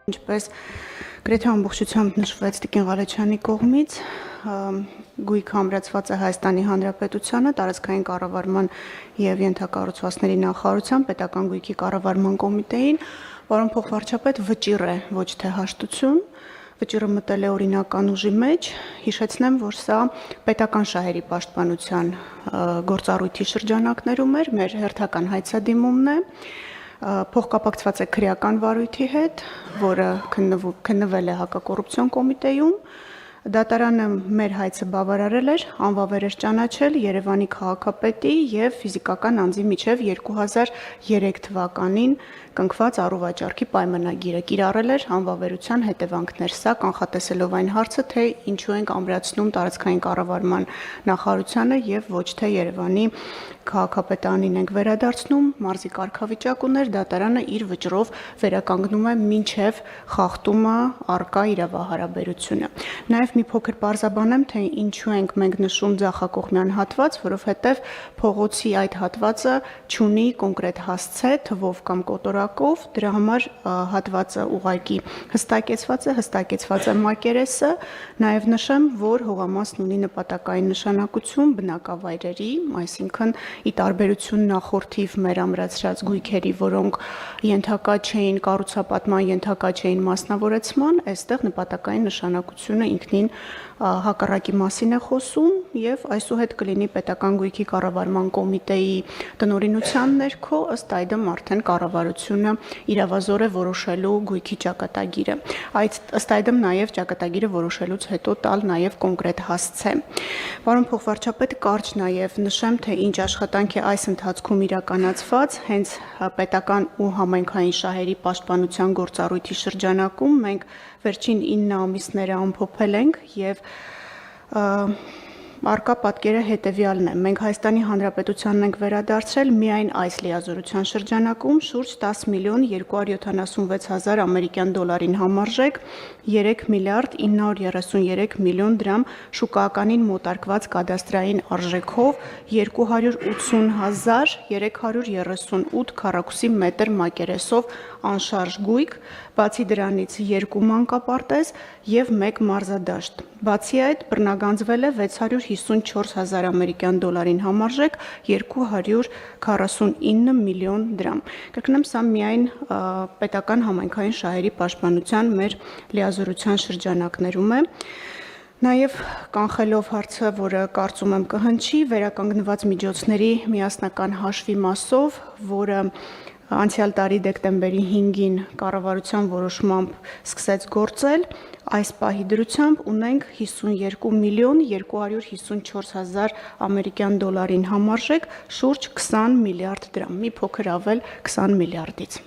Ինչպես գրեթե ամբողջությամբ նշվեց Տիկին Ղալեչյանի կողմից, գույքը ամրացված է Հայաստանի Հանրապետությանը տարածքային կառավարման եւ ենթակառուցվածքների նախարարության պետական գույքի կառավարման կոմիտեին, որոնց փոխվարչապետ վճիռ է, ոչ թե հաշտություն, վճիռը մտել է օրինական ուժի մեջ, հիշեցնեմ, որ սա պետական շահերի պաշտպանության գործառույթի շրջանակներում էր, մեր հերթական հայցադիմումն է, փոխկապակցված է քրեական վարույթի հետ, որը քննվել է հակակոռուպցիոն կոմիտեում, դատարանը մեր հայցը բավարարել էր, անվավեր էր ճանաչել Երևանի քաղաքապետի եւ ֆիզիկական անձի միջև 2003 թվականին կնքված առուվաճառքի պայմանագիրը կիրառել էր անվավերության հետևանքներ, սա կանխատեսելով այն հարցը, թե ինչու ենք ամրացնում տարածքային կառավարման նախարարությանը եւ ոչ թե Երևանի քաղաքապետանին ենք վերադարձնում, մարզի կարգավիճակ ուներ, դատարանը իր վճռով վերականգնում է մինչև խախտումը առկա իրավահարաբերությունը։ Նաեւ մի փոքր պարզաբանեմ, թե ինչու ենք մենք նշում ձախակողմյան հատված, որովհետեւ փողոցի այդ հատվածը չունի կոնկրետ հասցե, թվով կամ կոտորակով, դրա համար հատվածը ուղղակի հստակեցված է մակերեսը, նաեւ նշեմ, որ հողամասն ունի նպատակային նշանակություն բնակավայրերի, այսինքն ի տարբերություն նախորդիվ մեր ամրացրած գույքերի, որոնք ենթակա չէին կառուցապատման, ենթակա չէին մասնավորեցման, այստեղ նպատակային նշանակությունը ինքնին հակառակի մասին է խոսում եւ այսուհետ կլինի պետական գույքի կառավարման կոմիտեի տնօրինության ներքո ըստ այդմ արդեն կառավարությունը իրավազոր է որոշելու գույքի ճակատագիրը։ Ըստ այդմ նաեւ ճակատագիրը որոշելուց հետո տալ նաեւ կոնկրետ հասցե։ Պարոն փոխվարչապետ, կարճ նաեւ նշեմ, թե ինչ աշխատանք է այս ընթացքում իրականացված, հենց պետական ու համայնքային շահերի պաշտպանության գործառույթի շրջանակում մենք վերջին 9 ամիսները ամփոփել ենք եւ Արկա պատկերը հետևյալն է։ Մենք Հայաստանի Հանրապետությանն ենք վերադարձրել միայն այս լիազորության շրջանակում շուրջ 10 միլիոն 276 հազար ամերիկյան դոլարին համարժեք 3 միլիարդ 933 միլիոն դրամ շուկայականին մոտարկված կադաստրային արժեքով 280 հազար 338 քառակուսի մետր մակերեսով անշարժ գույք, բացի դրանից 2 մանկապարտեզ եւ 1 մարզադաշտ։ Բացի այդ, բռնագանձվել է 654 հազար ամերիկյան դոլարին համարժեք 249 միլիոն դրամ։ Կրկնեմ, սա միայն պետական համայնքային շահերի պաշտպանության մեր լիազորության շրջանակներում է։ Նաև կանխելով հարցը, որը կարծում եմ կհնչի, վերականգնված միջոցների միասնական հաշվի մասով, որը անցյալ տարի դեկտեմբերի 5-ին կառավարության որոշմամբ սկսեց գործել, այս պահի դրությամբ ունենք 52 միլիոն 254 հազար ամերիկյան դոլարին համարժեք շուրջ 20 միլիարդ դրամ, մի փոքր ավել 20 միլիարդից։